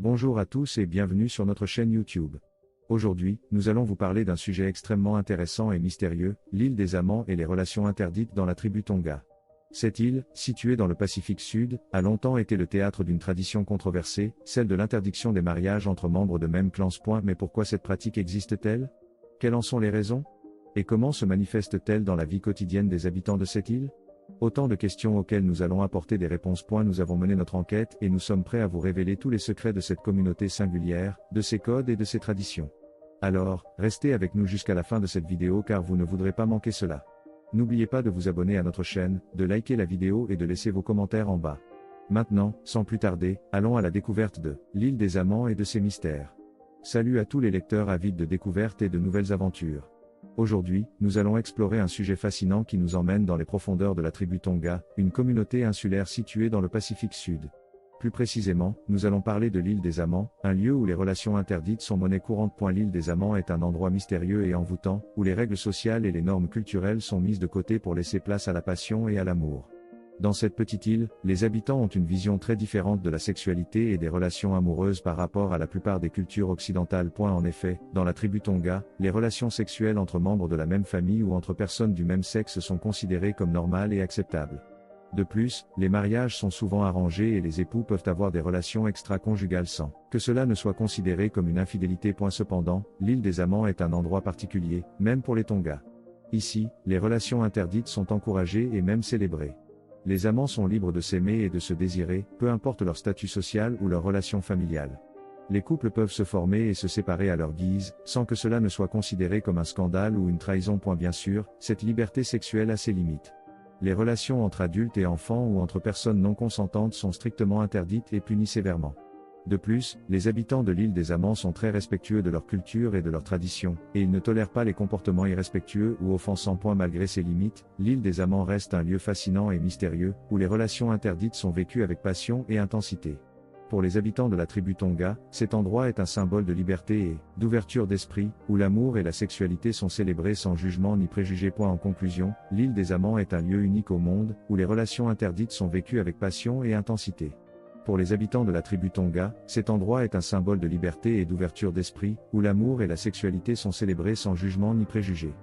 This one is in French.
Bonjour à tous et bienvenue sur notre chaîne YouTube. Aujourd'hui, nous allons vous parler d'un sujet extrêmement intéressant et mystérieux, l'île des Amants et les relations interdites dans la tribu Tonga. Cette île, située dans le Pacifique Sud, a longtemps été le théâtre d'une tradition controversée, celle de l'interdiction des mariages entre membres de même clan. Mais pourquoi cette pratique existe-t-elle? Quelles en sont les raisons? Et comment se manifeste-t-elle dans la vie quotidienne des habitants de cette île? Autant de questions auxquelles nous allons apporter des réponses. Nous avons mené notre enquête et nous sommes prêts à vous révéler tous les secrets de cette communauté singulière, de ses codes et de ses traditions. Alors, restez avec nous jusqu'à la fin de cette vidéo car vous ne voudrez pas manquer cela. N'oubliez pas de vous abonner à notre chaîne, de liker la vidéo et de laisser vos commentaires en bas. Maintenant, sans plus tarder, allons à la découverte de l'île des Amants et de ses mystères. Salut à tous les lecteurs avides de découvertes et de nouvelles aventures. Aujourd'hui, nous allons explorer un sujet fascinant qui nous emmène dans les profondeurs de la tribu Tonga, une communauté insulaire située dans le Pacifique Sud. Plus précisément, nous allons parler de l'île des Amants, un lieu où les relations interdites sont monnaie courante. L'île des Amants est un endroit mystérieux et envoûtant, où les règles sociales et les normes culturelles sont mises de côté pour laisser place à la passion et à l'amour. Dans cette petite île, les habitants ont une vision très différente de la sexualité et des relations amoureuses par rapport à la plupart des cultures occidentales. En effet, dans la tribu Tonga, les relations sexuelles entre membres de la même famille ou entre personnes du même sexe sont considérées comme normales et acceptables. De plus, les mariages sont souvent arrangés et les époux peuvent avoir des relations extra-conjugales sans que cela ne soit considéré comme une infidélité. Cependant, l'île des Amants est un endroit particulier, même pour les Tonga. Ici, les relations interdites sont encouragées et même célébrées. Les amants sont libres de s'aimer et de se désirer, peu importe leur statut social ou leur relation familiale. Les couples peuvent se former et se séparer à leur guise, sans que cela ne soit considéré comme un scandale ou une trahison. Bien sûr, cette liberté sexuelle a ses limites. Les relations entre adultes et enfants ou entre personnes non consentantes sont strictement interdites et punies sévèrement. De plus, les habitants de l'île des Amants sont très respectueux de leur culture et de leurs traditions, et ils ne tolèrent pas les comportements irrespectueux ou offensants. Malgré ces limites, l'île des Amants reste un lieu fascinant et mystérieux, où les relations interdites sont vécues avec passion et intensité. Pour les habitants de la tribu Tonga, cet endroit est un symbole de liberté et d'ouverture d'esprit, où l'amour et la sexualité sont célébrés sans jugement ni préjugés. En conclusion, l'île des Amants est un lieu unique au monde, où les relations interdites sont vécues avec passion et intensité. Pour les habitants de la tribu Tonga, cet endroit est un symbole de liberté et d'ouverture d'esprit, où l'amour et la sexualité sont célébrés sans jugement ni préjugés.